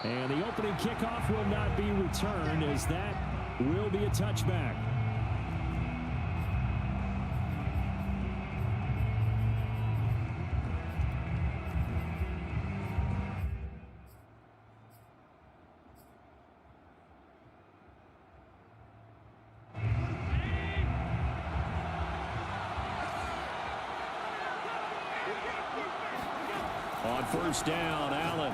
And the opening kickoff will not be returned, as that will be a touchback. On first down, Allen.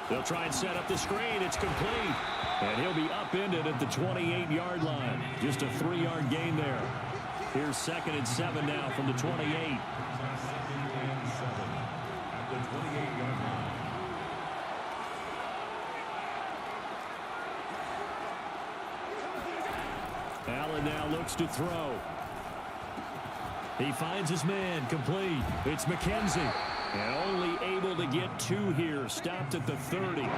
They'll try and set up the screen. It's complete. And he'll be upended at the 28-yard line. Just a 3-yard gain there. Here's 2nd and 7 now from the 28. Allen now looks to throw. He finds his man, complete. It's McKenzie. And only able to get 2 here. Stopped at the 30.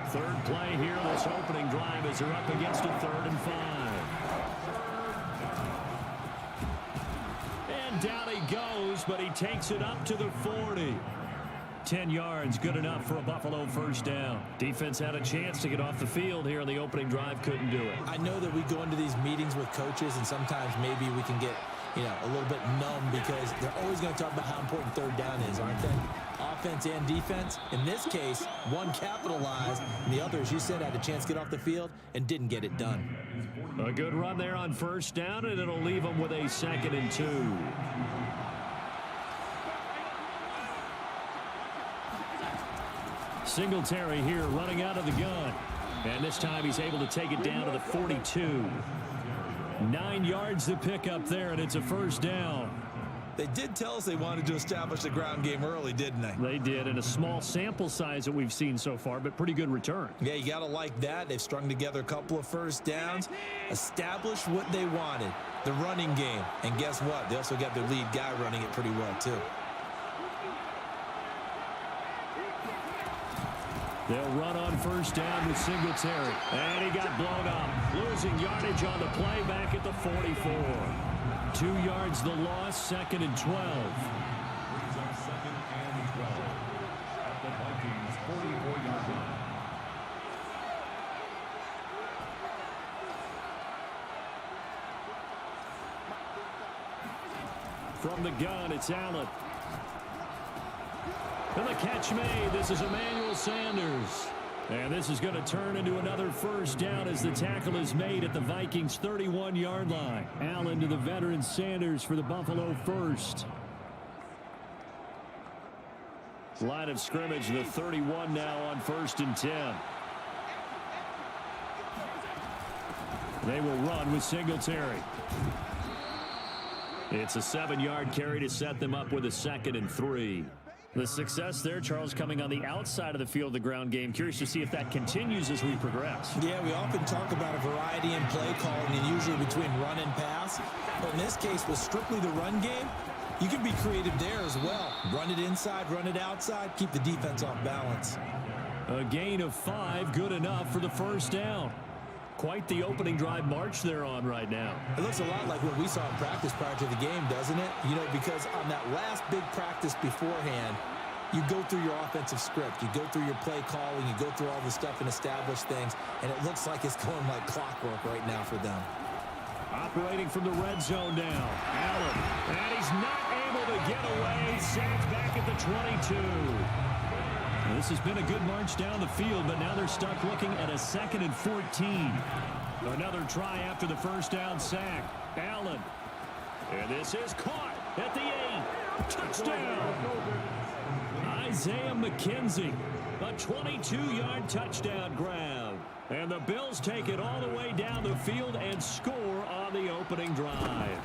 Third play here, this opening drive, as they're up against a 3rd and 5. And down he goes, but he takes it up to the 40. 10 yards, good enough for a Buffalo first down. Defense had a chance to get off the field here on the opening drive, couldn't do it. I know that we go into these meetings with coaches, and sometimes maybe we can get a little bit numb, because they're always going to talk about how important 3rd down is, aren't they? Offense and defense. In this case, one capitalized, and the other, as you said, had a chance to get off the field and didn't get it done. A good run there on first down, and it'll leave them with a 2nd and 2. Singletary here running out of the gun. And this time he's able to take it down to the 42. 9 yards to pick up there, and it's a first down. They did tell us they wanted to establish the ground game early, didn't they? They did, in a small sample size that we've seen so far, but pretty good return. Yeah, you got to like that. They've strung together a couple of first downs, established what they wanted, the running game. And guess what? They also got their lead guy running it pretty well, too. They'll run on first down with Singletary. And he got blown up. Losing yardage on the play back at the 44. 2 yards the loss, 2nd and 12. At the Vikings 44-yard line. From the gun, it's Allen. And the catch made. This is Emmanuel Sanders. And this is going to turn into another first down as the tackle is made at the Vikings 31-yard line. Allen to the veteran Sanders for the Buffalo first. Line of scrimmage, the 31 now on 1st and 10. They will run with Singletary. It's a 7-yard carry to set them up with a 2nd and 3. The success there, Charles, coming on the outside of the field of the ground game. Curious to see if that continues as we progress. Yeah, we often talk about a variety in play calling, and usually between run and pass. But in this case, with strictly the run game, you can be creative there as well. Run it inside, run it outside, keep the defense off balance. A gain of 5, good enough for the first down. Quite the opening drive march they're on right now. It looks a lot like what we saw in practice prior to the game, doesn't it? You know, because on that last big practice beforehand, you go through your offensive script. You go through your play calling. You go through all the stuff and establish things. And it looks like it's going like clockwork right now for them. Operating from the red zone now. Allen. And he's not able to get away. Sacked back at the 22. This has been a good march down the field, but now they're stuck looking at a 2nd and 14. Another try after the first down sack. Allen. And this is caught at the 8. Touchdown. Isaiah McKenzie. A 22-yard touchdown grab. And the Bills take it all the way down the field and score on the opening drive.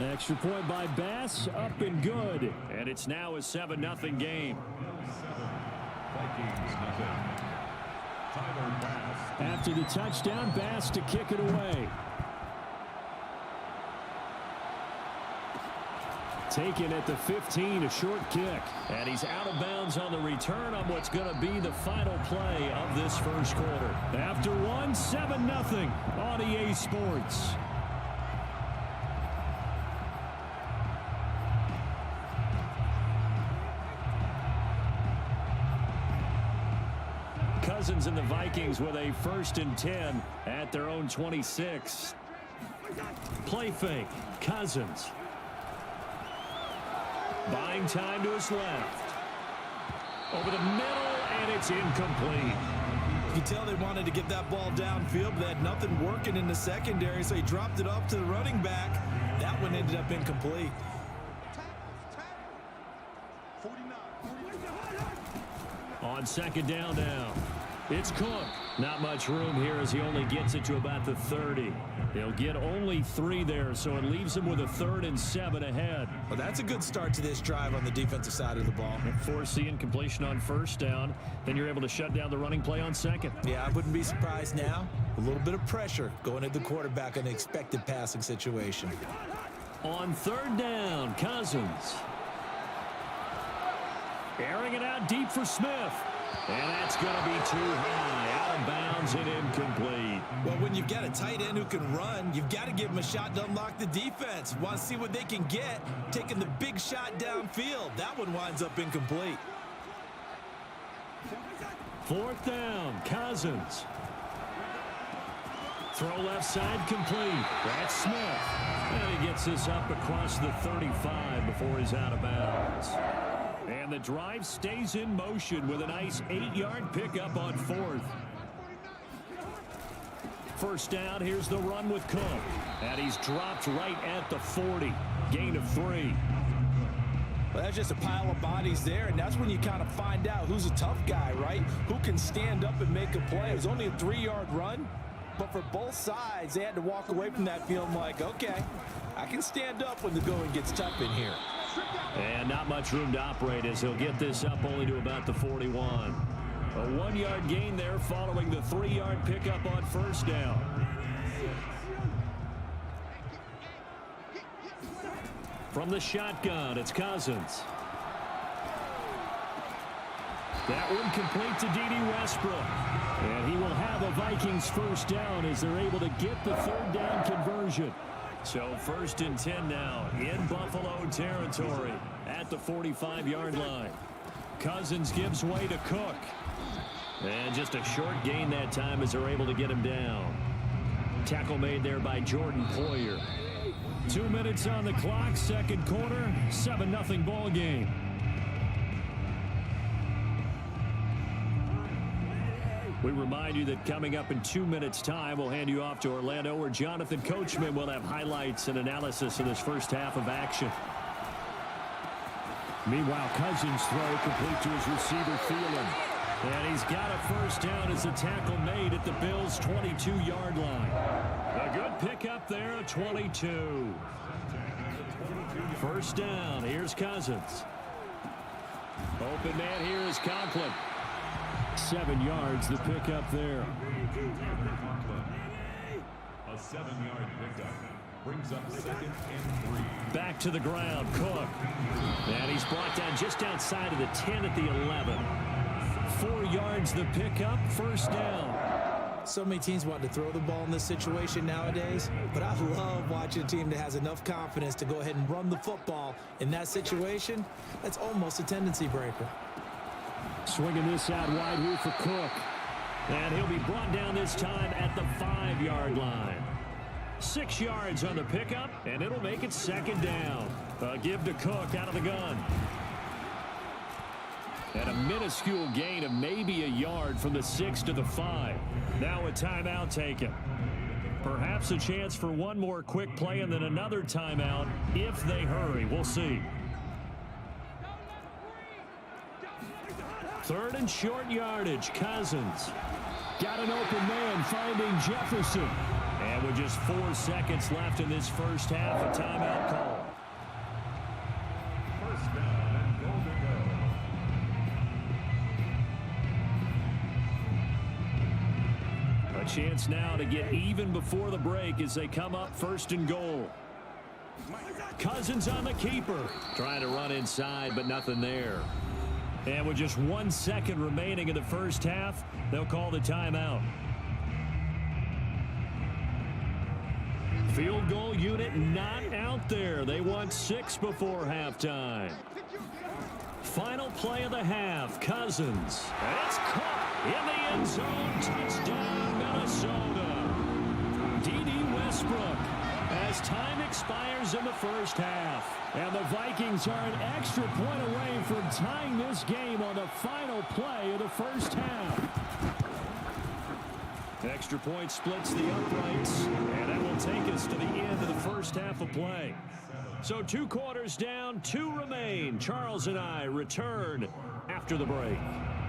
Extra point by Bass, up and good. And it's now a 7-0 game. After the touchdown, Bass to kick it away. Taken at the 15, a short kick. And he's out of bounds on the return on what's going to be the final play of this first quarter. After one, 7-0 on EA Sports. Cousins and the Vikings with a 1st and 10 at their own 26. Play fake. Cousins. Buying time to his left. Over the middle, and it's incomplete. You can tell they wanted to get that ball downfield, but they had nothing working in the secondary, so he dropped it off to the running back. That one ended up incomplete. On 2nd down now. It's Cook. Not much room here as he only gets it to about the 30. He'll get only 3 there, so it leaves him with a 3rd and 7 ahead. Well, that's a good start to this drive on the defensive side of the ball. Force the incompletion on 1st down. Then you're able to shut down the running play on 2nd. Yeah, I wouldn't be surprised now. A little bit of pressure going at the quarterback on an expected passing situation. On 3rd down, Cousins. Airing it out deep for Smith. And that's going to be too high. Out of bounds and incomplete. Well, when you've got a tight end who can run, you've got to give him a shot to unlock the defense. Want to see what they can get, taking the big shot downfield. That one winds up incomplete. 4th down, Cousins. Throw left side complete. That's Smith. And he gets this up across the 35 before he's out of bounds. And the drive stays in motion with a nice 8-yard pickup on 4th. 1st down, here's the run with Cook. And he's dropped right at the 40. Gain of 3. Well, that's just a pile of bodies there, and that's when you kind of find out who's a tough guy, right? Who can stand up and make a play. It was only a 3-yard run, but for both sides, they had to walk away from that feeling like, okay, I can stand up when the going gets tough in here. And not much room to operate as he'll get this up only to about the 41. A 1-yard gain there following the 3-yard pickup on 1st down. From the shotgun, it's Cousins. That one complete to D.D. Westbrook. And he will have a Vikings 1st down as they're able to get the 3rd down conversion. So 1st and 10 now in Buffalo territory at the 45-yard line. Cousins gives way to Cook. And just a short gain that time as they're able to get him down. Tackle made there by Jordan Poyer. 2 minutes on the clock, 2nd quarter, 7-0 ball game. We remind you that coming up in 2 minutes' time, we'll hand you off to Orlando, where Jonathan Coachman will have highlights and analysis of this 1st half of action. Meanwhile, Cousins' throw complete to his receiver, Thielen. And he's got a 1st down as the tackle made at the Bills' 22-yard line. A good pickup there at 22. 1st down. Here's Cousins. Open man here is Conklin. 7 yards, the pickup there. A 7-yard pickup brings up 2nd and 3. Back to the ground, Cook. And he's brought down just outside of the 10 at the 11. 4 yards, the pickup, 1st down. So many teams want to throw the ball in this situation nowadays, but I love watching a team that has enough confidence to go ahead and run the football. In that situation, that's almost a tendency breaker. Swinging this out wide here for Cook. And he'll be brought down this time at the 5-yard line. 6 yards on the pickup, and it'll make it 2nd down. A give to Cook out of the gun. And a minuscule gain of maybe a yard from the 6 to the 5. Now a timeout taken. Perhaps a chance for one more quick play and then another timeout if they hurry. We'll see. 3rd and short yardage. Cousins got an open man finding Jefferson. And with just 4 seconds left in this 1st half, a timeout call. 1st down and goal to go. A chance now to get even before the break as they come up 1st and goal. Cousins on the keeper. Trying to run inside, but nothing there. And with just 1 second remaining in the 1st half, they'll call the timeout. Field goal unit not out there. They want 6 before halftime. Final play of the half. Cousins. It's caught in the end zone. Touchdown, Minnesota. D.D. Westbrook as time expires in the first half. And the Vikings are an extra point away from tying this game on the final play of the first half. Extra point splits the uprights, and that will take us to the end of the first half of play. So 2 quarters down, 2 remain. Charles and I return after the break.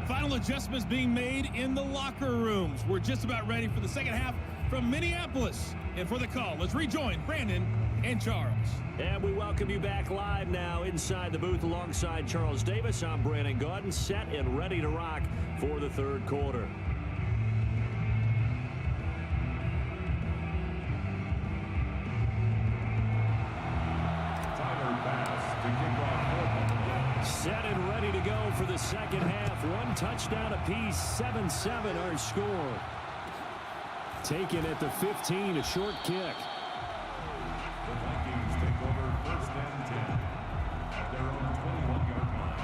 Final adjustments being made in the locker rooms. We're just about ready for the second half from Minneapolis. And for the call, let's rejoin Brandon and Charles. And we welcome you back live now inside the booth alongside Charles Davis. I'm Brandon Gaudin, set and ready to rock for the third quarter. Set and ready to go for the second half. 1 touchdown apiece, 7-7 our score. Taken at the 15, a short kick. The Vikings take over 1st and 10 at their own 21-yard line.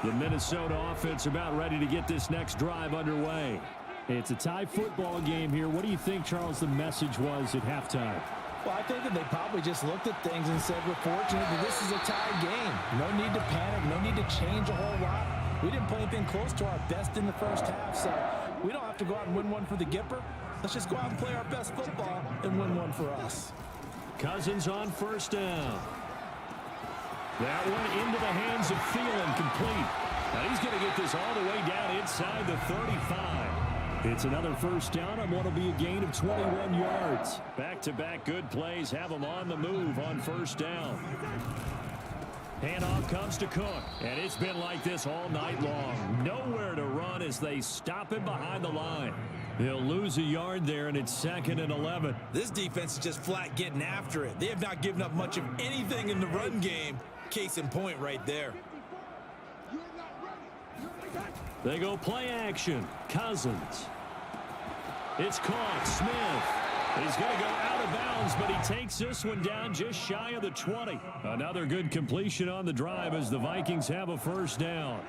The Minnesota offense about ready to get this next drive underway. It's a tie football game here. What do you think, Charles, the message was at halftime? Well, I think that they probably just looked at things and said, we're fortunate that this is a tied game. No need to panic. No need to change a whole lot. We didn't play anything close to our best in the first half, so we don't have to go out and win one for the Gipper. Let's just go out and play our best football and win one for us. Cousins on first down. That one into the hands of Thielen, complete. Now he's going to get this all the way down inside the 35. It's another first down on what will be a gain of 21 yards. Back-to-back good plays have them on the move on first down. Handoff comes to Cook, and it's been like this all night long. Nowhere to run as they stop him behind the line. They'll lose a yard there, and it's 2nd and 11. This defense is just flat getting after it. They have not given up much of anything in the run game. Case in point right there. They go play action. Cousins. It's caught. Smith. He's going to go out of bounds, but he takes this one down just shy of the 20. Another good completion on the drive as the Vikings have a first down.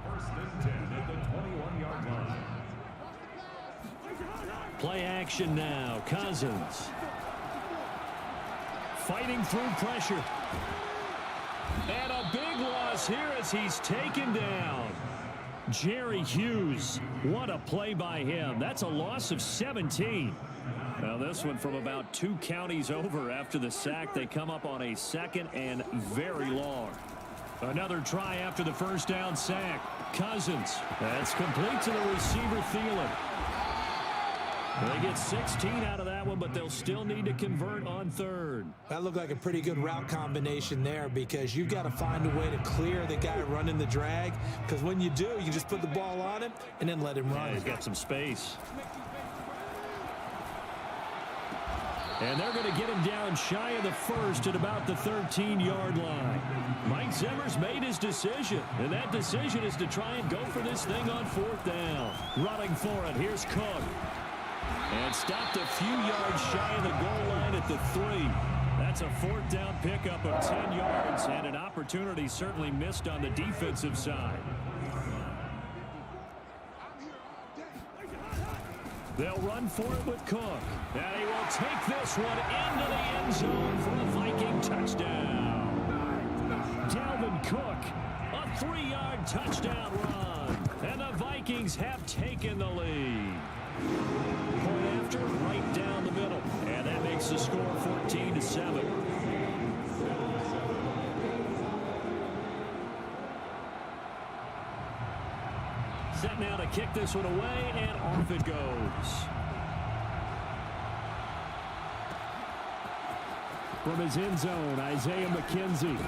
1st and 10 at the 21-yard line. Play action now. Cousins. Fighting through pressure. And a big loss here as he's taken down. Jerry Hughes, what a play by him. That's a loss of 17. Now this one from about 2 counties over after the sack. They come up on a 2nd and very long. Another try after the first down sack. Cousins. That's complete to the receiver, Thielen. They get 16 out of that one, but they'll still need to convert on 3rd. That looked like a pretty good route combination there because you've got to find a way to clear the guy running the drag, because when you do, you just put the ball on him and then let him run. Yeah, he's got some space. And they're going to get him down shy of the 1st at about the 13-yard line. Mike Zimmer's made his decision, and that decision is to try and go for this thing on 4th down. Running for it, here's Cook. And stopped a few yards shy of the goal line at the 3. That's a 4th down pickup of 10 yards, and an opportunity certainly missed on the defensive side. They'll run for it with Cook. And he will take this one into the end zone for a Viking touchdown. Dalvin Cook, a 3-yard touchdown run. And the Vikings have taken the lead. Point after, right down the middle. And that makes the score 14-7. Set now to kick this one away, and off it goes. From his end zone, Isaiah McKenzie.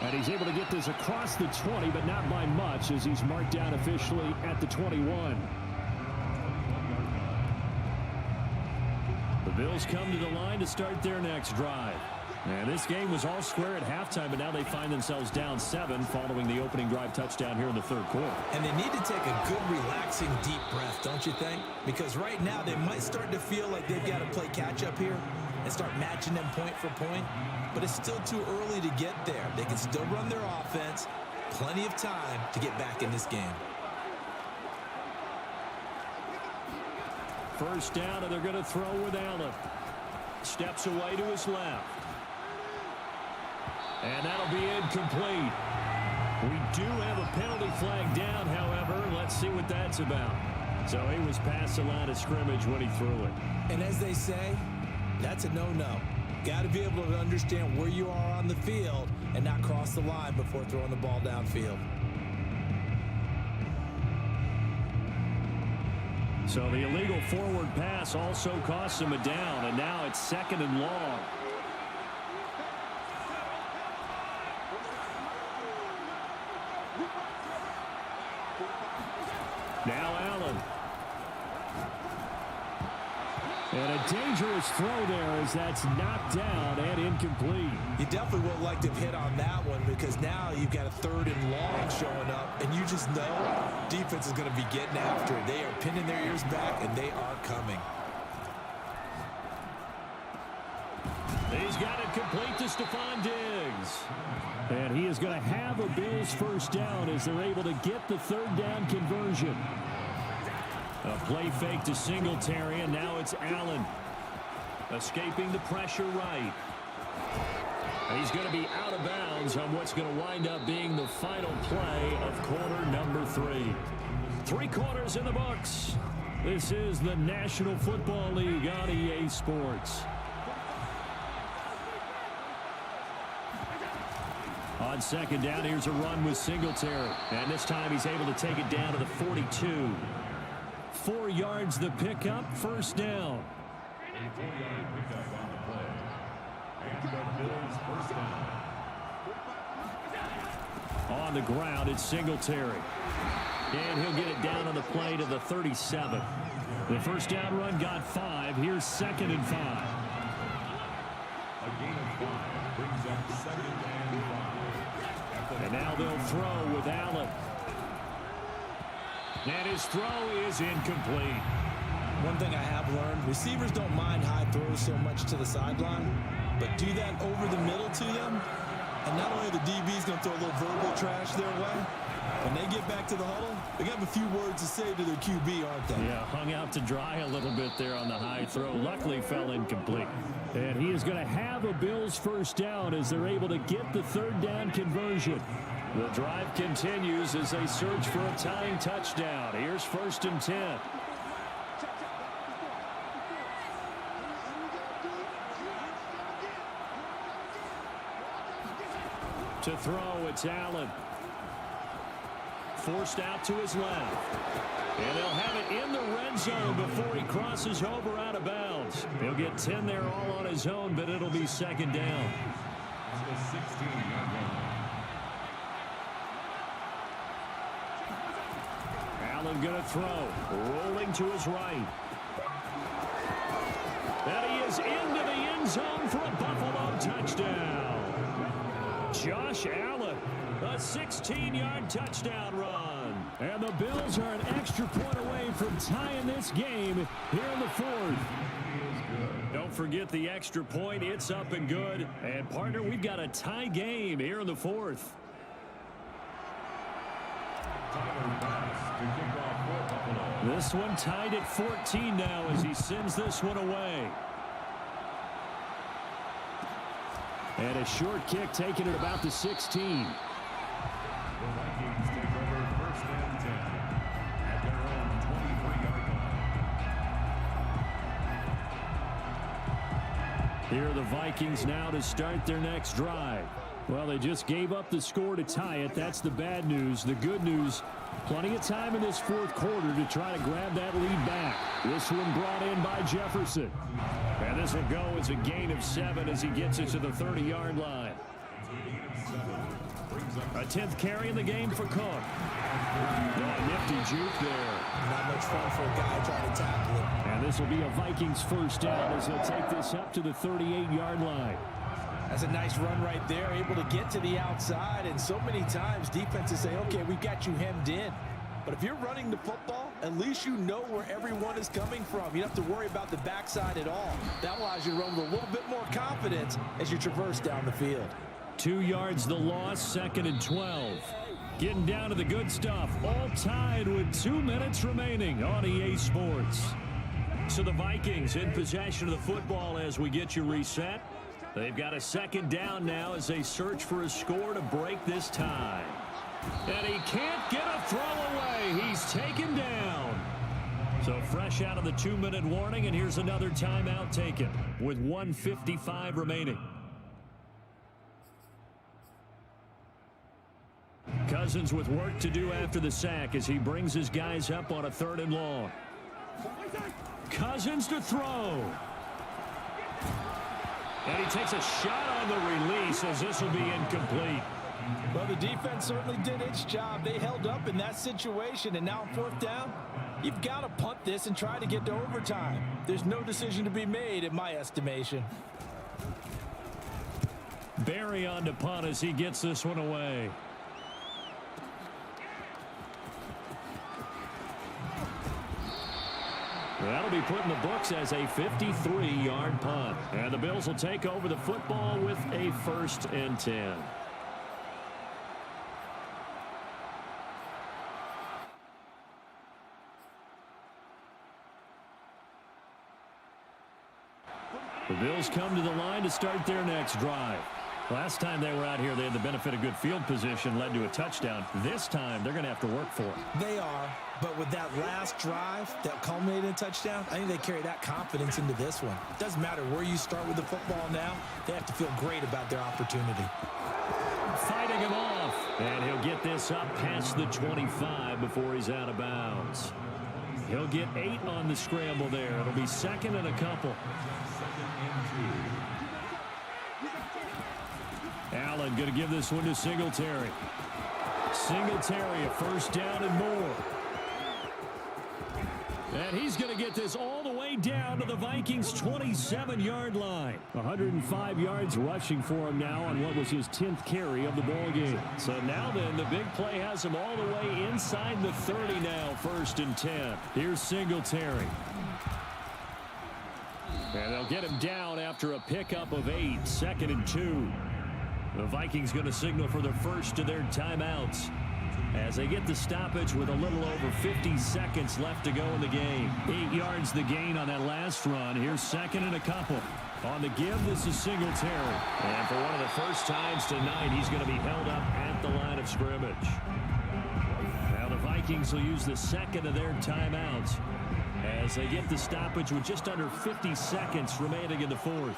And he's able to get this across the 20, but not by much, as he's marked down officially at the 21. The Bills come to the line to start their next drive. And this game was all square at halftime, but now they find themselves down 7 following the opening drive touchdown here in the third quarter. And they need to take a good, relaxing, deep breath, don't you think? Because right now they might start to feel like they've got to play catch-up here and start matching them point for point. But it's still too early to get there. They can still run their offense. Plenty of time to get back in this game. First down, and they're going to throw with Allen. Steps away to his left. And that'll be incomplete. We do have a penalty flag down, however. Let's see what that's about. So he was past the line of scrimmage when he threw it. And as they say, that's a no-no. Got to be able to understand where you are on the field and not cross the line before throwing the ball downfield. So the illegal forward pass also costs him a down, and now it's 2nd and long. Now Allen. And a dangerous throw there as that's knocked down and incomplete. You definitely would like to have hit on that one because now you've got a 3rd and long showing up, and you just know defense is going to be getting after it. They are pinning their ears back, and they are coming. He's got it complete to Stephon Diggs. And he is going to have a Bills first down as they're able to get the 3rd down conversion. A play fake to Singletary, and now it's Allen. Escaping the pressure right. And he's going to be out of bounds on what's going to wind up being the final play of quarter number 3. 3 quarters in the books. This is the National Football League on EA Sports. On 2nd down, here's a run with Singletary. And this time he's able to take it down to the 42. 4 yards the pickup, first down. 4-yard pickup on the play. And the Bills first down. On the ground, it's Singletary. And he'll get it down on the play to the 37. The first down run got 5. Here's 2nd and 5. A gain of 5 brings up 2nd and 5. And now they'll throw with Allen. And his throw is incomplete. One thing I have learned, receivers don't mind high throws so much to the sideline, but do that over the middle to them, and not only are the DBs going to throw a little verbal trash their way, when they get back to the huddle, they got a few words to say to their QB, aren't they? Yeah, hung out to dry a little bit there on the high throw. Luckily fell incomplete. And he is going to have a Bills first down as they're able to get the 3rd down conversion. The drive continues as they search for a tying touchdown. Here's 1st and 10. To throw, it's Allen. Forced out to his left. And they'll have it in the red zone before he crosses over out of bounds. He'll get 10 there all on his own, but it'll be 2nd down. On the 16-yard line. Allen going to throw. Rolling to his right. And he is into the end zone for a Buffalo touchdown. Josh Allen, a 16-yard touchdown run. And the Bills are an extra point away from tying this game here in the 4th. Don't forget the extra point. It's up and good. And, partner, we've got a tie game here in the 4th. This one tied at 14 now as he sends this one away. And a short kick taken at about the 16. The Vikings take over 1st and 10 at their own 23-yard line. Here are the Vikings now to start their next drive. Well, they just gave up the score to tie it. That's the bad news. The good news, plenty of time in this 4th quarter to try to grab that lead back. This one brought in by Jefferson. And this will go as a gain of 7 as he gets it to the 30-yard line. A 10th carry in the game for Cook. Oh, nifty juke there. Not much fun for a guy trying to tackle it. And this will be a Vikings first down as they'll take this up to the 38-yard line. That's a nice run right there, able to get to the outside, and so many times defenses say, okay, we've got you hemmed in. But if you're running the football, at least you know where everyone is coming from. You don't have to worry about the backside at all. That allows you to run with a little bit more confidence as you traverse down the field. 2 yards the loss, 2nd and 12. Getting down to the good stuff, all tied with 2 minutes remaining on EA Sports. So the Vikings in possession of the football as we get you reset. They've got a 2nd down now as they search for a score to break this tie. And he can't get a throw away. He's taken down. So fresh out of the 2-minute warning, and here's another timeout taken with 1:55 remaining. Cousins with work to do after the sack as he brings his guys up on a 3rd and long. Cousins to throw. And he takes a shot on the release as this will be incomplete. Well, the defense certainly did its job. They held up in that situation, and now on 4th down, you've got to punt this and try to get to overtime. There's no decision to be made in my estimation. Barry on to punt as he gets this one away. That'll be put in the books as a 53-yard punt. And the Bills will take over the football with a 1st and 10. The Bills come to the line to start their next drive. Last time they were out here, they had the benefit of good field position, led to a touchdown. This time, they're going to have to work for it. They are, but with that last drive that culminated in a touchdown, I think they carry that confidence into this one. It doesn't matter where you start with the football now. They have to feel great about their opportunity. Fighting him off, and he'll get this up past the 25 before he's out of bounds. He'll get 8 on the scramble there. It'll be 2nd and a couple. Allen going to give this one to Singletary. Singletary, a 1st down and more. And he's going to get this all the way down to the Vikings' 27-yard line. 105 yards rushing for him now on what was his 10th carry of the ballgame. So now then, the big play has him all the way inside the 30 now, 1st and 10. Here's Singletary. And they'll get him down after a pickup of 8, 2nd and 2. The Vikings going to signal for the first of their timeouts as they get the stoppage with a little over 50 seconds left to go in the game. 8 yards the gain on that last run. Here's 2nd and a couple. On the give, this is Singletary. And for one of the first times tonight, he's going to be held up at the line of scrimmage. Now the Vikings will use the 2nd of their timeouts as they get the stoppage with just under 50 seconds remaining in the 4th.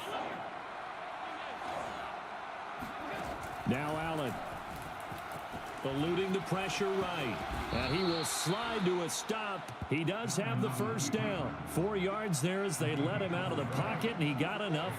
Now Allen, eluding the pressure right. And he will slide to a stop. He does have the 1st down. 4 yards there as they let him out of the pocket, and he got enough.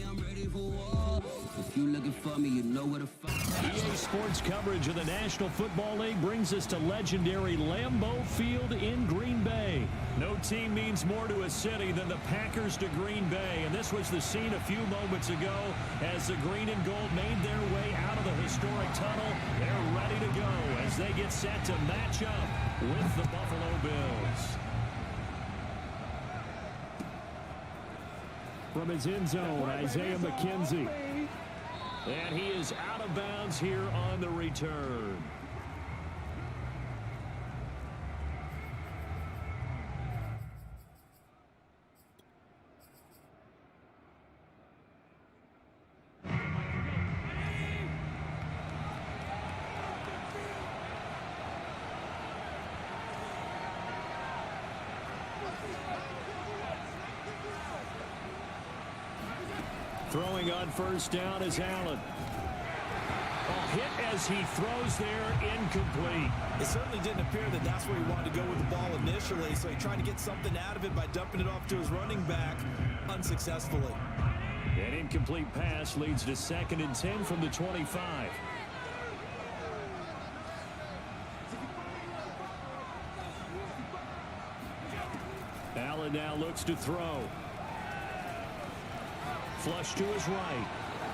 I'm ready for war. If you looking for me, you know where to find me. EA Sports coverage of the National Football League brings us to legendary Lambeau Field in Green Bay. No team means more to a city than the Packers to Green Bay, and this was the scene a few moments ago as the green and gold made their way out of the historic tunnel. They're ready to go as they get set to match up with the Buffalo Bills. From his end zone, Isaiah McKenzie. And he is out of bounds here on the return. Throwing on first down is Allen. Hit as he throws there, incomplete. It certainly didn't appear that that's where he wanted to go with the ball initially, so he tried to get something out of it by dumping it off to his running back unsuccessfully. An incomplete pass leads to 2nd and 10 from the 25. Allen now looks to throw. Flush to his right.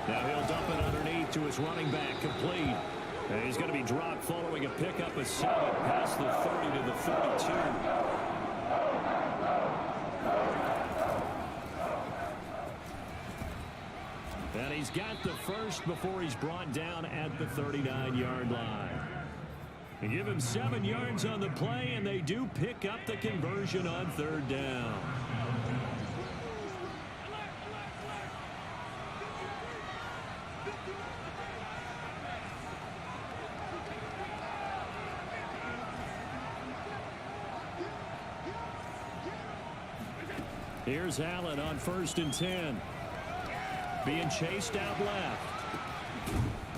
Now he'll dump it underneath to his running back, complete. And he's going to be dropped following a pickup of 7 past the 30 to the 32. And he's got the first before he's brought down at the 39-yard line. They give him 7 yards on the play, and they do pick up the conversion on 3rd down. Here's Allen on 1st and 10. Being chased out left.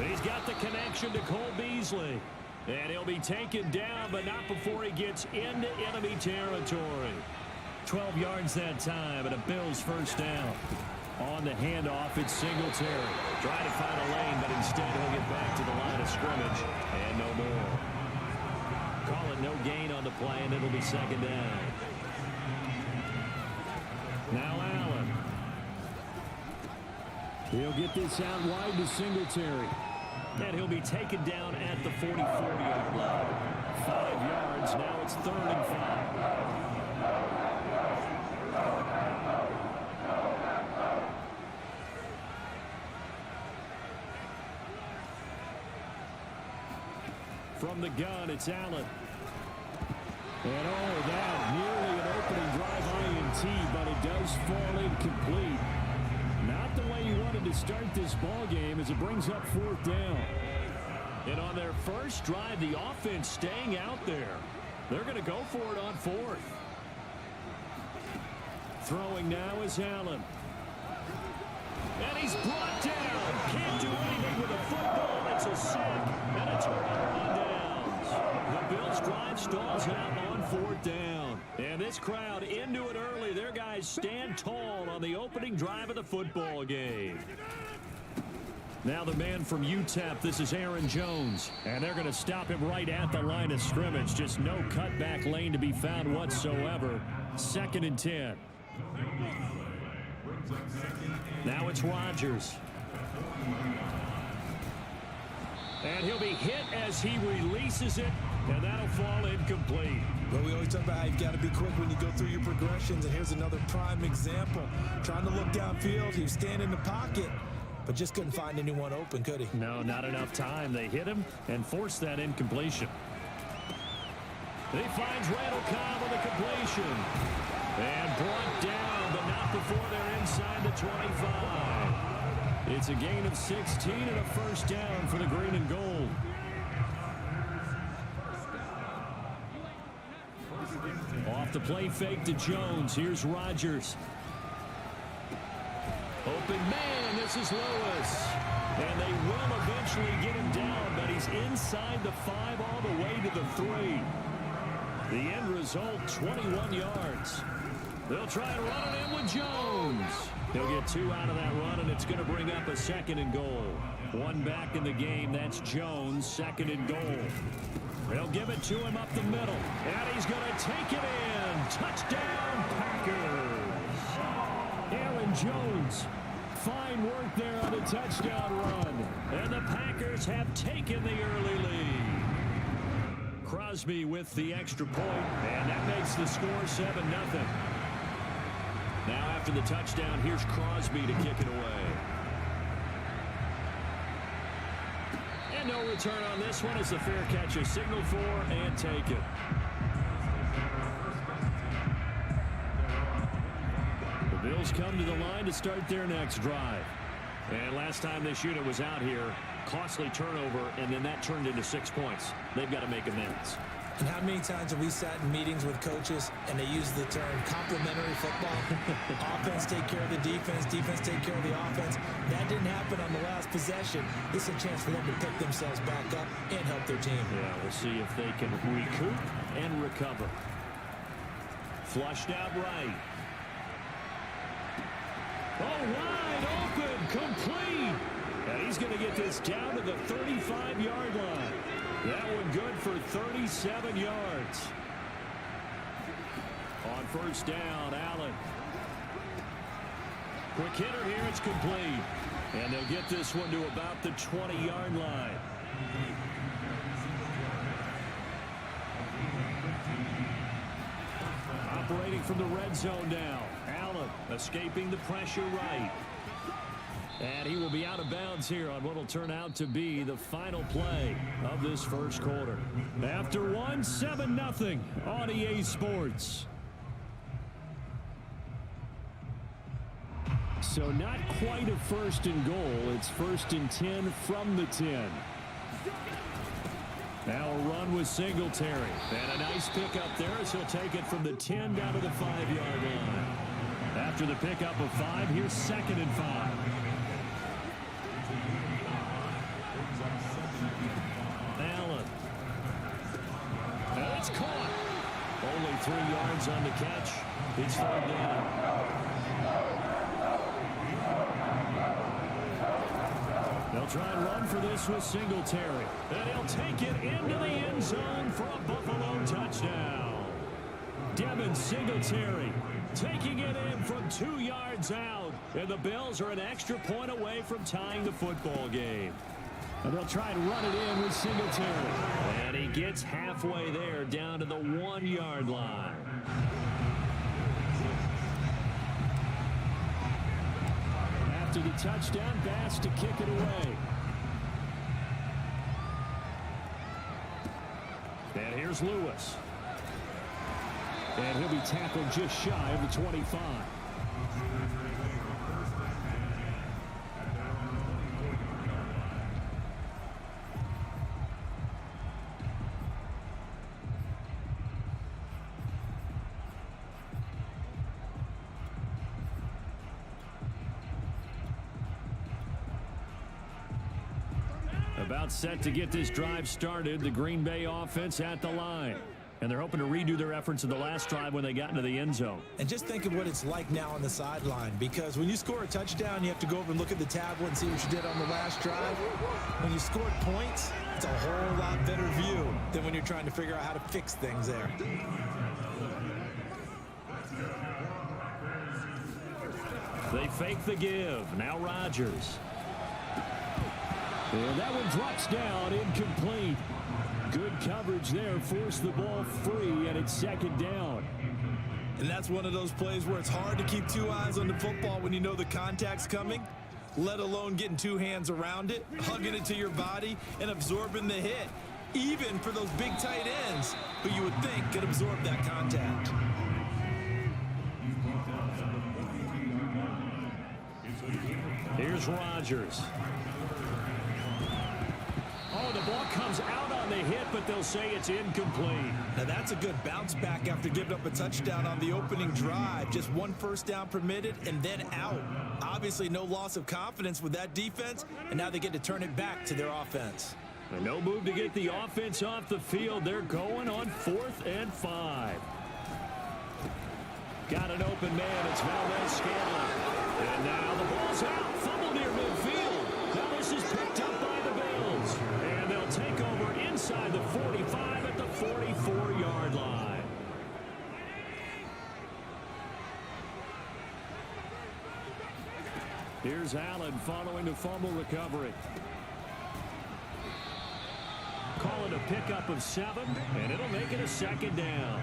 He's got the connection to Cole Beasley. And he'll be taken down, but not before he gets into enemy territory. 12 yards that time, and a Bills first down. On the handoff, it's Singletary. Trying to find a lane, but instead he'll get back to the line of scrimmage. And no more. Call it no gain on the play, and it'll be 2nd down. Now Allen. He'll get this out wide to Singletary. And he'll be taken down at the 44-yard line. 5 yards. Now it's 3rd and 5. From the gun, it's Allen. And that nearly an opening drive INT, but it does fall incomplete. Not the way you wanted to start this ball game as it brings up 4th down. And on their first drive, the offense staying out there. They're going to go for it on 4th. Throwing now is Allen. And he's brought down. Can't do anything with a football. It's a sack and a turnover on downs. The Bills drive stalls out on 4th down. And this crowd into it early. Their guys stand tall on the opening drive of the football game. Now the man from UTEP, this is Aaron Jones. And they're going to stop him right at the line of scrimmage. Just no cutback lane to be found whatsoever. 2nd and 10. Now it's Rodgers. And he'll be hit as he releases it, and that'll fall incomplete. Well, we always talk about how you've got to be quick when you go through your progressions, and here's another prime example. Trying to look downfield, he was standing in the pocket, but just couldn't find anyone open, could he? No, not enough time. They hit him and forced that incompletion. He finds Randall Cobb with a completion. And brought down, but not before they're inside the 25. It's a gain of 16 and a first down for the green and gold. Off the play fake to Jones. Here's Rodgers. Open man, this is Lewis. And they will eventually get him down, but he's inside the 5 all the way to the 3. The end result, 21 yards. They'll try and run it in with Jones. He'll get 2 out of that run, and it's going to bring up a 2nd and goal. 1 back in the game. That's Jones, 2nd and goal. They'll give it to him up the middle, and he's going to take it in. Touchdown, Packers. Aaron Jones. Fine work there on the touchdown run. And the Packers have taken the early lead. Crosby with the extra point, and that makes the score 7-0. Now after the touchdown, here's Crosby to kick it away. And no return on this one as the fair catch is signaled for and taken. The Bills come to the line to start their next drive. And last time this unit was out here, costly turnover, and then that turned into 6 points. They've got to make amends. And how many times have we sat in meetings with coaches and they use the term complementary football? Offense take care of the defense, defense take care of the offense. That didn't happen on the last possession. This is a chance for them to pick themselves back up and help their team. Yeah, we'll see if they can recoup and recover. Flushed out right. Oh, wide open, complete. And he's going to get this down to the 35-yard line. That one good for 37 yards. On first down, Allen. Quick hitter here, it's complete. And they'll get this one to about the 20-yard line. Operating from the red zone now. Allen escaping the pressure right. And he will be out of bounds here on what will turn out to be the final play of this first quarter. After 7-0 on EA Sports. So not quite a 1st and goal. It's 1st and 10 from the 10. Now a run with Singletary. And a nice pickup there as he'll take it from the 10 down to the 5-yard line. After the pickup of 5, here's 2nd and 5. Allen. And it's caught. Only 3 yards on the catch. It's 3rd down. They'll try and run for this with Singletary. And he'll take it into the end zone for a Buffalo touchdown. Devin Singletary taking it in from 2 yards out. And the Bills are an extra point away from tying the football game. And they'll try and run it in with Singletary. And he gets halfway there down to the 1-yard line. After the touchdown, Bass to kick it away. And here's Lewis. And he'll be tackled just shy of the 25. About set to get this drive started. The Green Bay offense at the line. And they're hoping to redo their efforts in the last drive when they got into the end zone. And just think of what it's like now on the sideline, because when you score a touchdown, you have to go over and look at the tablet and see what you did on the last drive. When you scored points, it's a whole lot better view than when you're trying to figure out how to fix things there. They fake the give. Now Rodgers. And that one drops down, incomplete. Good coverage there, forced the ball free, and it's 2nd down. And that's one of those plays where it's hard to keep 2 eyes on the football when you know the contact's coming, let alone getting 2 hands around it, hugging it to your body, and absorbing the hit, even for those big tight ends, but you would think could absorb that contact. Here's Rodgers. Oh, the ball comes out on the hit, but they'll say it's incomplete. Now that's a good bounce back after giving up a touchdown on the opening drive. Just 1 first down permitted and then out. Obviously no loss of confidence with that defense, and now they get to turn it back to their offense. And no move to get the offense off the field. They're going on 4th and 5. Got an open man. It's Valdez-Scantling. And now the ball's out. Fumble near midfield. Now this is picked up by the Bills. And they'll take over inside the 45 at the 44-yard line. Here's Allen following the fumble recovery. Call it a pickup of 7, and it'll make it a second down.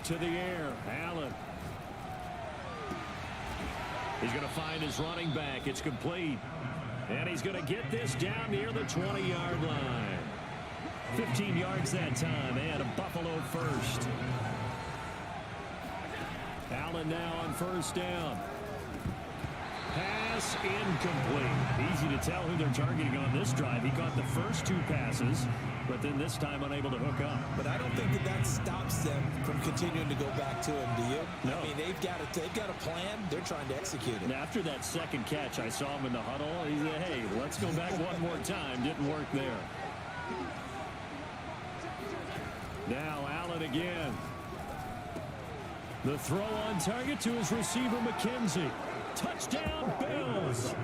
To the air, Allen. He's going to find his running back. It's complete. And he's going to get this down near the 20-yard line. 15 yards that time, and a Buffalo first. Allen now on first down. Pass incomplete. Easy to tell who they're targeting on this drive. He caught the first 2 passes, but then this time unable to hook up. But I don't think that stops them from continuing to go back to him, do you? No. I mean, they've got a plan. They're trying to execute it. And after that second catch, I saw him in the huddle. He said, hey, let's go back one more time. Didn't work there. Now Allen again. The throw on target to his receiver, McKenzie. Touchdown, Bills.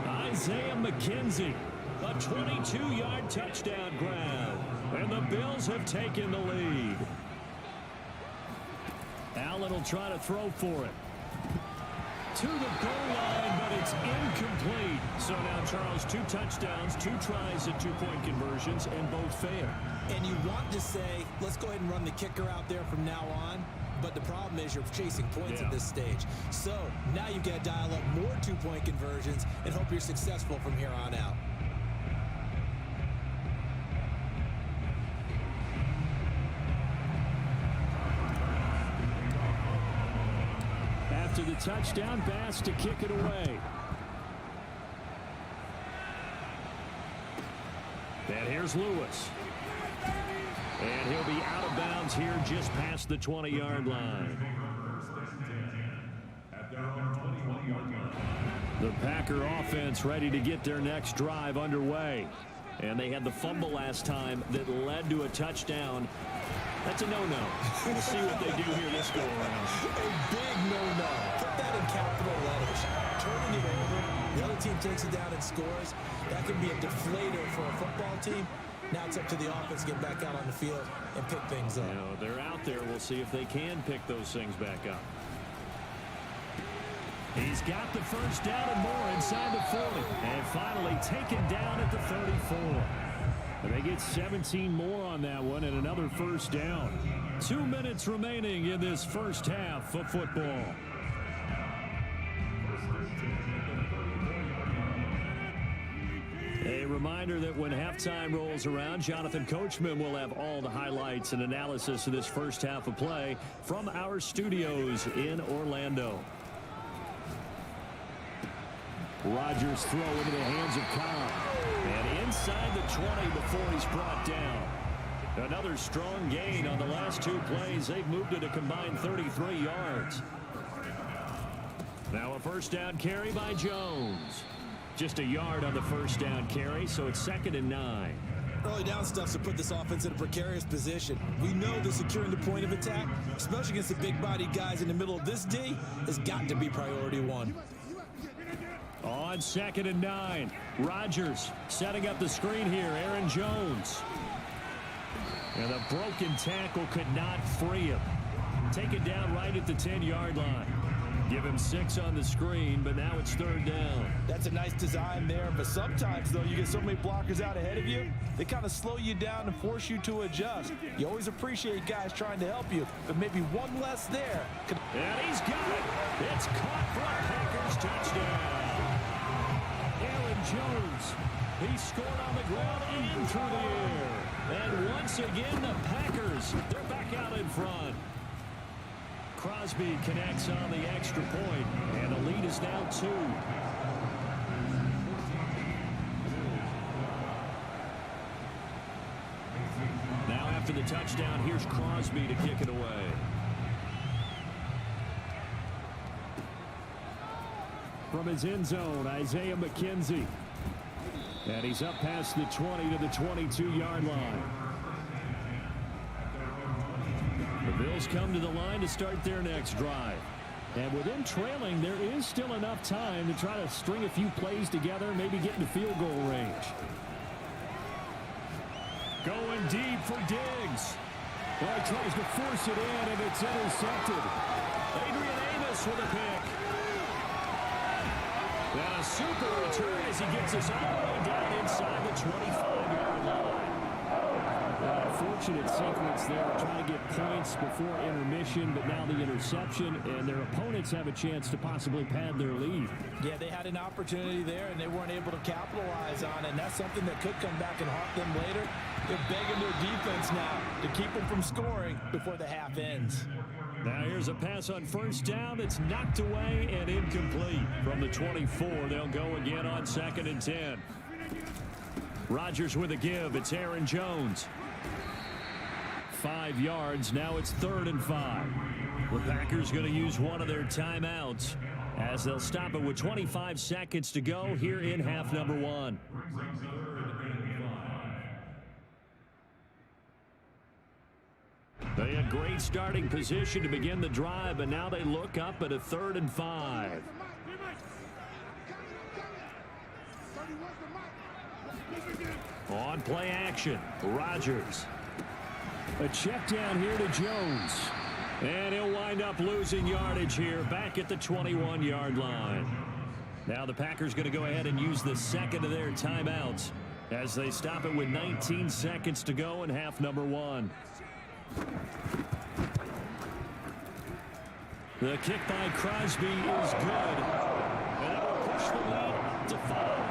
Isaiah McKenzie. A 22-yard touchdown grab. And the Bills have taken the lead. Allen will try to throw for it. To the goal line, but it's incomplete. So now, Charles, 2 touchdowns, 2 tries at 2-point conversions, and both fail. And you want to say, let's go ahead and run the kicker out there from now on. But the problem is you're chasing points at this stage. So now you've got to dial up more 2-point conversions and hope you're successful from here on out. After the touchdown, Bass to kick it away. And here's Lewis. And he'll be out of bounds here just past the 20-yard line. The Packer offense ready to get their next drive underway. And they had the fumble last time that led to a touchdown. That's a no-no. We'll see what they do here this go-around. A big no-no. Put that in capital letters. Turning it over. The other team takes it down and scores. That can be a deflator for a football team. Now it's up to the offense to get back out on the field and pick things up. You know, they're out there. We'll see if they can pick those things back up. He's got the first down and more inside the 40. And finally taken down at the 34. And they get 17 more on that one and another first down. 2 minutes remaining in this first half of football. A reminder that when halftime rolls around, Jonathan Coachman will have all the highlights and analysis of this first half of play from our studios in Orlando. Rodgers throw into the hands of Cobb. And inside the 20 before he's brought down. Another strong gain on the last 2 plays. They've moved it a combined 33 yards. Now a first down carry by Jones. Just a yard on the first down carry, so it's 2nd and 9. Early down stuff to put this offense in a precarious position. We know that securing the point of attack, especially against the big-bodied guys in the middle of this D, has got to be priority 1. On 2nd and 9, Rodgers setting up the screen here. Aaron Jones. And a broken tackle could not free him. Taken down right at the 10-yard line. Give him 6 on the screen, but now it's 3rd down. That's a nice design there, but sometimes, though, you get so many blockers out ahead of you, they kind of slow you down and force you to adjust. You always appreciate guys trying to help you, but maybe one less there. And he's got it. It's caught for a Packers touchdown. Aaron Jones, he scored on the ground and through the air. And once again, the Packers, they're back out in front. Crosby connects on the extra point, and the lead is now 2. Now after the touchdown, here's Crosby to kick it away. From his end zone, Isaiah McKenzie. And he's up past the 20 to the 22-yard line. The Bills come to the line to start their next drive. And with them trailing, there is still enough time to try to string a few plays together, maybe get into field goal range. Going deep for Diggs. Well, he tries to force it in, and it's intercepted. Adrian Amos with a pick. And a super return as he gets us all the way down inside the 25-yard line. Unfortunate sequence there, trying to get points before intermission, but now the interception, and their opponents have a chance to possibly pad their lead. Yeah, they had an opportunity there, and they weren't able to capitalize on it, and that's something that could come back and haunt them later. They're begging their defense now to keep them from scoring before the half ends. Now here's a pass on first down. It's knocked away and incomplete. From the 24, they'll go again on 2nd and 10. Rodgers with a give. It's Aaron Jones. 5 yards. Now it's 3rd and 5. The Packers going to use one of their timeouts as they'll stop it with 25 seconds to go here in half number 1. They had great starting position to begin the drive, but now they look up at a 3rd and 5. On play action, Rodgers. A check down here to Jones. And he'll wind up losing yardage here back at the 21-yard line. Now the Packers going to go ahead and use the second of their timeouts as they stop it with 19 seconds to go in half number 1. The kick by Crosby is good. And that will push the lead to 5.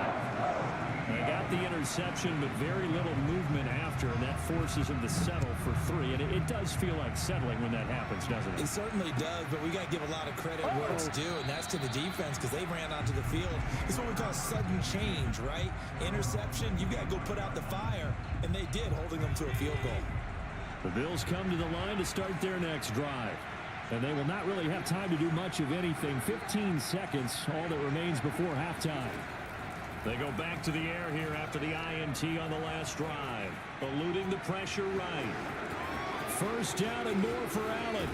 They got the interception, but very little movement after, and that forces them to settle for 3. And it does feel like settling when that happens, doesn't it? It certainly does, but we got to give a lot of credit where it's due, and that's to the defense because they ran onto the field. It's what we call sudden change, right? Interception, you've got to go put out the fire, and they did, holding them to a field goal. The Bills come to the line to start their next drive. And they will not really have time to do much of anything. 15 seconds, all that remains before halftime. They go back to the air here after the INT on the last drive. Eluding the pressure right. First down and more for Allen.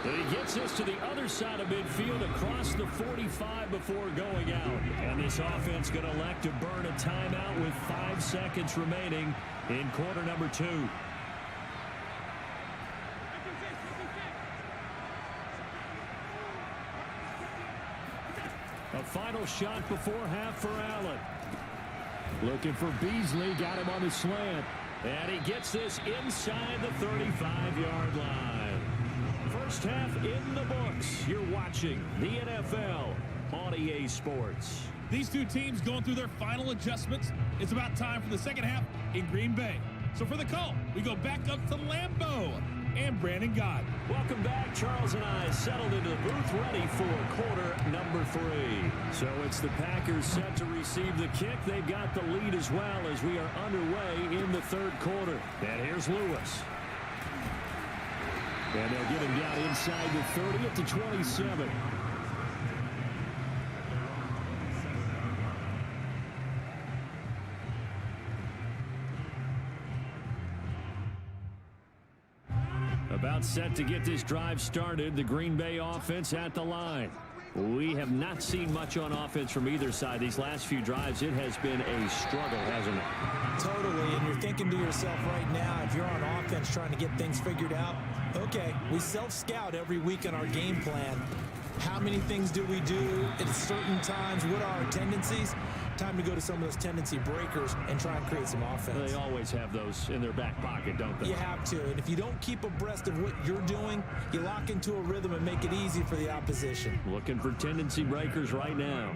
And he gets us to the other side of midfield across the 45 before going out. And this offense going to elect to burn a timeout with 5 seconds remaining in quarter number 2. A final shot before half for Allen. Looking for Beasley. Got him on the slant. And he gets this inside the 35-yard line. First half in the books. You're watching the NFL on EA Sports. These two teams going through their final adjustments. It's about time for the second half in Green Bay. So for the call, we go back up to Lambeau and Brandon Gott. Welcome back. Charles and I settled into the booth ready for quarter number 3. So it's the Packers set to receive the kick. They've got the lead as well as we are underway in the 3rd quarter. And here's Lewis. And they'll get him down inside the 30 at the 27. About set to get this drive started. The Green Bay offense at the line. We have not seen much on offense from either side. These last few drives, it has been a struggle, hasn't it? Totally, and you're thinking to yourself right now, if you're on offense trying to get things figured out, okay, we self-scout every week in our game plan. How many things do we do at certain times? What are our tendencies? Time to go to some of those tendency breakers and try and create some offense. They always have those in their back pocket, don't they? You have to, and if you don't keep abreast of what you're doing, you lock into a rhythm and make it easy for the opposition. Looking for tendency breakers right now.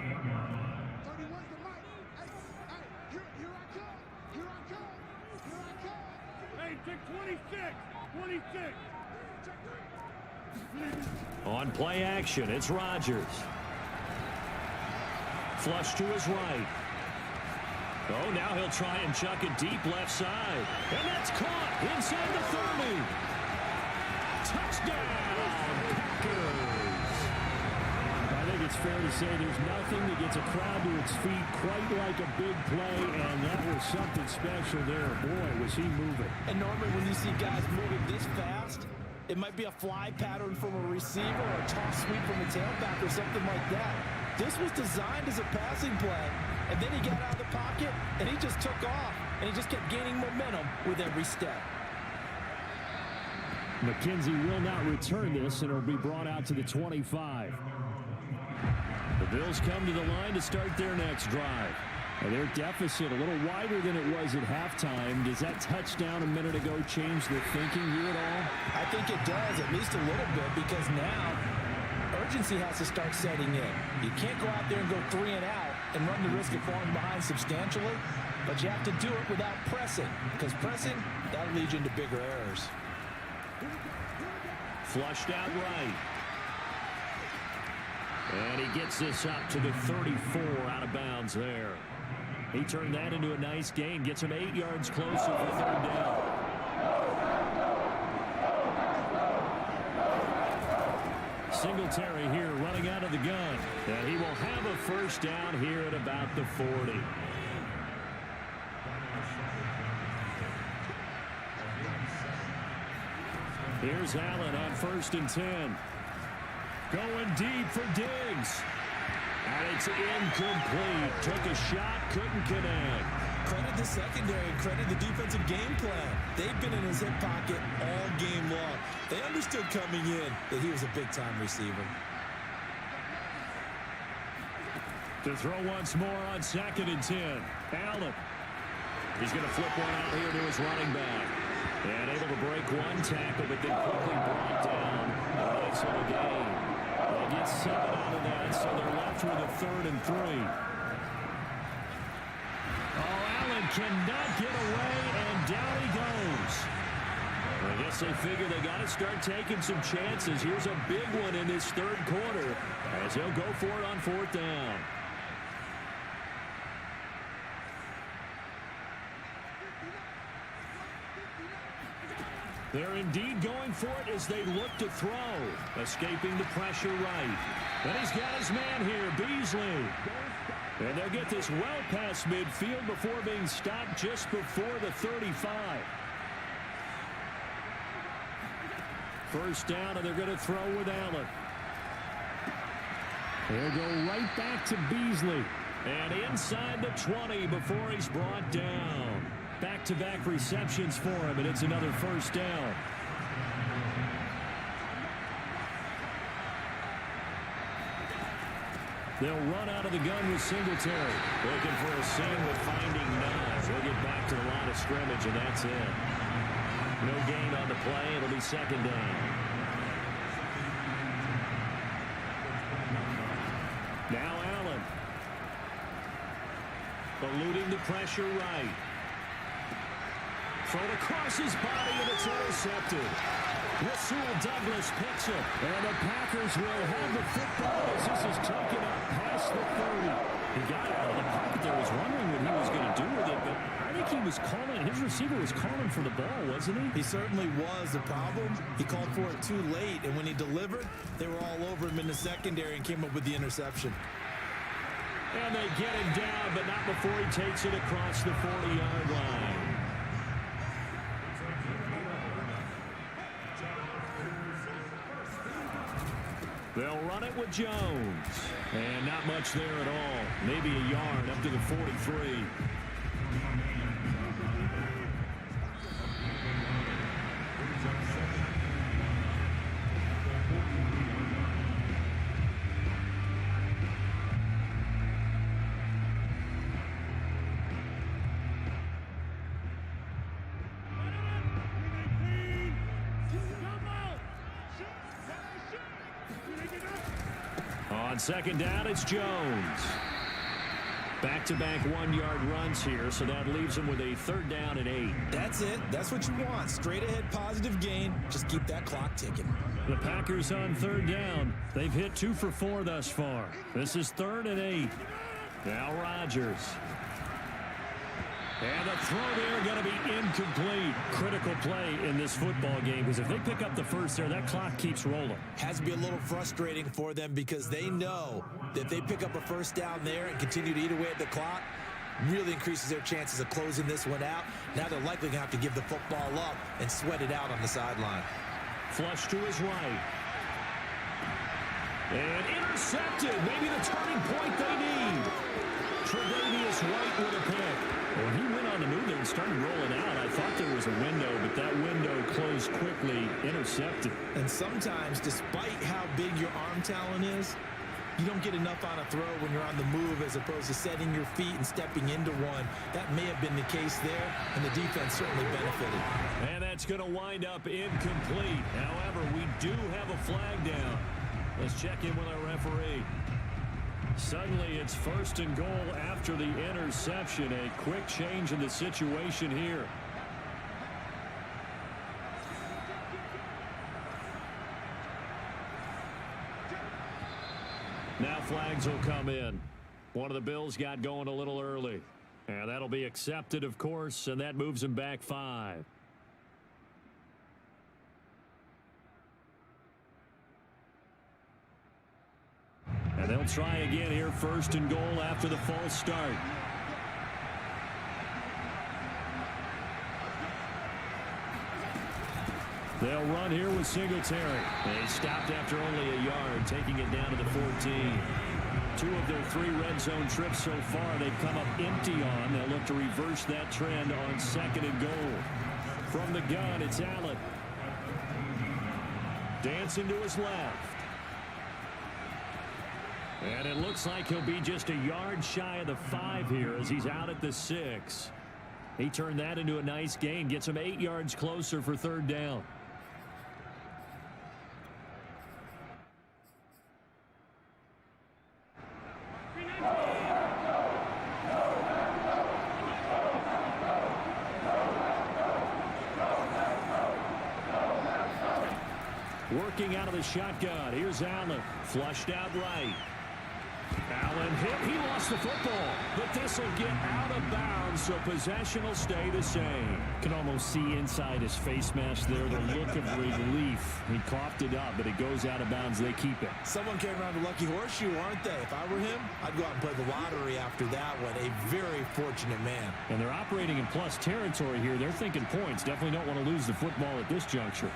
Hey, pick 26. On play action, it's Rodgers. Flush to his right. Oh, now he'll try and chuck it deep left side. And that's caught inside the 30. Touchdown, Packers. I think it's fair to say there's nothing that gets a crowd to its feet quite like a big play, and that was something special there. Boy, was he moving. And normally when you see guys moving this fast, it might be a fly pattern from a receiver or a toss sweep from a tailback or something like that. This was designed as a passing play, and then he got out of the pocket, and he just took off, and he just kept gaining momentum with every step. McKenzie will not return this, and it'll be brought out to the 25. The Bills come to the line to start their next drive. And their deficit a little wider than it was at halftime. Does that touchdown a minute ago change the thinking here at all? I think it does, at least a little bit, because now urgency has to start setting in. You can't go out there and go 3 and out and run the risk of falling behind substantially, but you have to do it without pressing, because pressing, that'll lead you into bigger errors. Flushed out right. And he gets this up to the 34 out of bounds there. He turned that into a nice gain. Gets him 8 yards closer for third down. Singletary here running out of the gun. And he will have a first down here at about the 40. Here's Allen on 1st and 10. Going deep for Diggs. And it's incomplete. Took a shot, couldn't connect. Credit the secondary, credit the defensive game plan. They've been in his hip pocket all game long. They understood coming in that he was a big-time receiver. To throw once more on 2nd and 10. Allen. He's going to flip one out here to his running back. And able to break one tackle, but then quickly brought down. Nice little gain. They get 7 out of that, so they're left with a 3rd and 3. Oh, Allen cannot get away, and down he goes. I guess they figure they got to start taking some chances. Here's a big one in this 3rd quarter as he'll go for it on 4th down. They're indeed going for it as they look to throw. Escaping the pressure right. And he's got his man here, Beasley. And they'll get this well past midfield before being stopped just before the 35. First down, and they're going to throw with Allen. They'll go right back to Beasley. And inside the 20 before he's brought down. Back-to-back receptions for him, and it's another first down. They'll run out of the gun with Singletary. Looking for a seam with finding none. They'll get back to the line of scrimmage, and that's it. No gain on the play. It'll be 2nd down. Now Allen. Eluding the pressure right. Thrown across his body, and it's intercepted. Rasul Douglas picks it. And the Packers will have the football as this is taken up past the 30. He got out of the pocket there. Was wondering what he was going to do with it, but I think he was calling. His receiver was calling for the ball, wasn't he? He certainly was. The problem, he called for it too late, and when he delivered, they were all over him in the secondary and came up with the interception. And they get him down, but not before he takes it across the 40-yard line. They'll run it with Jones. And not much there at all. Maybe a yard up to the 43. On 2nd down, it's Jones. Back-to-back 1-yard runs here, so that leaves him with a 3rd down and 8. That's it. That's what you want. Straight ahead positive gain. Just keep that clock ticking. The Packers on 3rd down. They've hit 2 for 4 thus far. This is 3rd and 8. Now Rodgers. And the throw there going to be incomplete. Critical play in this football game, because if they pick up the first there, that clock keeps rolling. Has to be a little frustrating for them because they know that if they pick up a first down there and continue to eat away at the clock, really increases their chances of closing this one out. Now they're likely going to have to give the football up and sweat it out on the sideline. Flush to his right. And intercepted. Maybe the turning point they need. Tre'Davious White with a pick. When he went on the move there and started rolling out, I thought there was a window, but that window closed quickly, intercepted. And sometimes, despite how big your arm talent is, you don't get enough on a throw when you're on the move as opposed to setting your feet and stepping into one. That may have been the case there, and the defense certainly benefited. And that's going to wind up incomplete. However, we do have a flag down. Let's check in with our referee. Suddenly, it's 1st and goal after the interception. A quick change in the situation here. Now flags will come in. One of the Bills got going a little early. And that'll be accepted, of course, and that moves them back 5. And they'll try again here, 1st and goal after the false start. They'll run here with Singletary. They stopped after only a yard, taking it down to the 14. 2 of their 3 red zone trips so far they've come up empty on. They'll look to reverse that trend on 2nd and goal. From the gun, it's Allen. Dancing to his left. And it looks like he'll be just a yard shy of the 5 here as he's out at the 6. He turned that into a nice gain, gets him 8 yards closer for 3rd down. Working out of the shotgun. Here's Allen. Flushed out right. Allen hit. He lost the football. But this will get out of bounds, so possession will stay the same. Can almost see inside his face mask there the look of relief. He coughed it up, but it goes out of bounds. They keep it. Someone came around a lucky horseshoe, aren't they? If I were him, I'd go out and play the lottery after that one. A very fortunate man. And they're operating in plus territory here. They're thinking points. Definitely don't want to lose the football at this juncture.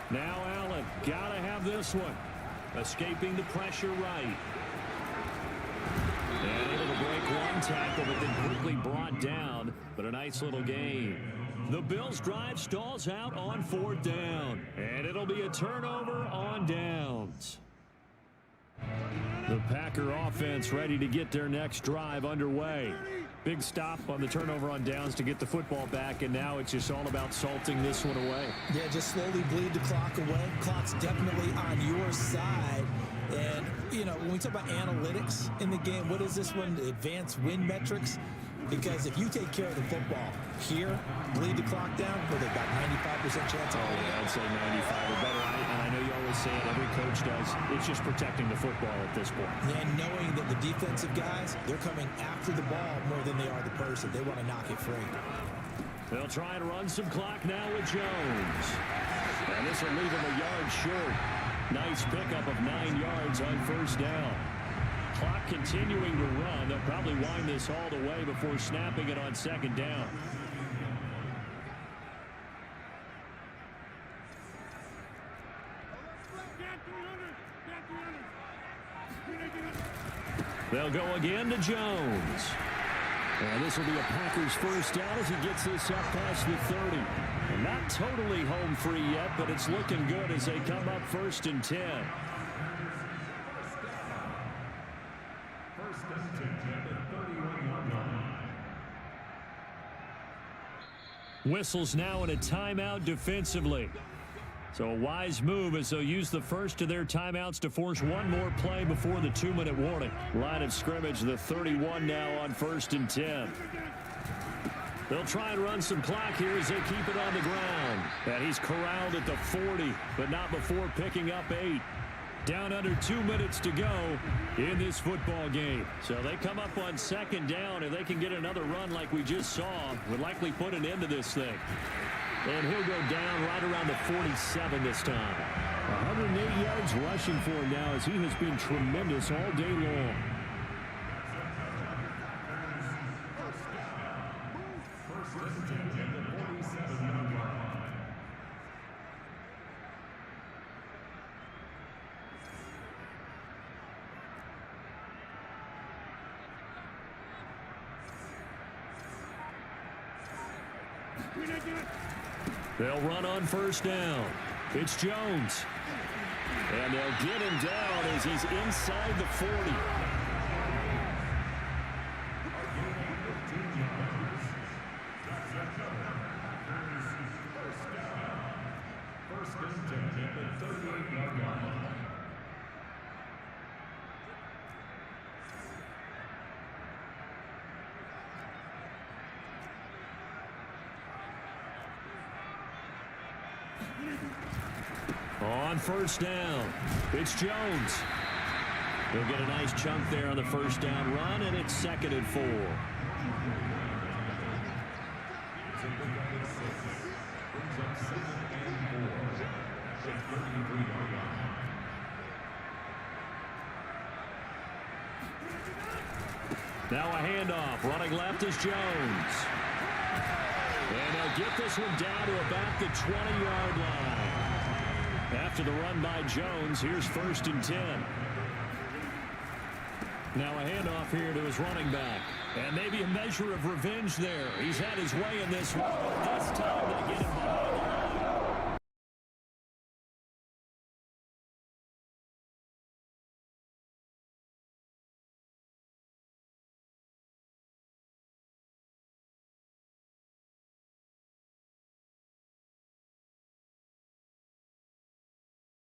Now Allen, gotta have this one. Escaping the pressure right. And able to break one tackle, but then quickly brought down. But a nice little gain. The Bills' drive stalls out on 4th down. And it'll be a turnover on downs. The Packer offense ready to get their next drive underway. Big stop on the turnover on downs to get the football back, and now it's just all about salting this one away. Yeah, just slowly bleed the clock away. Clock's definitely on your side. And, you know, when we talk about analytics in the game, what is this one? The advanced win metrics? Because if you take care of the football here, bleed the clock down, with about 95% chance of winning. I'd say 95 or better. And I know you always say it, every coach does. It's just protecting the football at this point. And knowing that the defensive guys, they're coming after the ball more than they are the person. They want to knock it free. They'll try and run some clock now with Jones. And this will leave him a yard short. Nice pickup of 9 yards on 1st down. Clock continuing to run. They'll probably wind this all the way before snapping it on 2nd down. They'll go again to Jones. And this will be a Packers 1st down as he gets this up past the 30. And not totally home free yet, but it's looking good as they come up 1st and 10. Whistles now in a timeout defensively. So a wise move as they'll use the first of their timeouts to force one more play before the 2-minute warning. Line of scrimmage, the 31 now on 1st and 10. They'll try and run some clock here as they keep it on the ground. And he's corralled at the 40, but not before picking up 8. Down under 2 minutes to go in this football game. So they come up on second down. If they can get another run like we just saw, would likely put an end to this thing. And he'll go down right around the 47 this time. 108 yards rushing for him now as he has been tremendous all day long. They'll run on first down. It's Jones. And they'll get him down as he's inside the 40. First and 10 at the 38-yard line. On first down, it's Jones. He'll get a nice chunk there on the first down run, and it's 2nd and 4. Now a handoff. Running left is Jones. And they'll get this one down to about the 20-yard line. After the run by Jones, here's 1st and 10. Now a handoff here to his running back. And maybe a measure of revenge there. He's had his way in this one, but this time they get him behind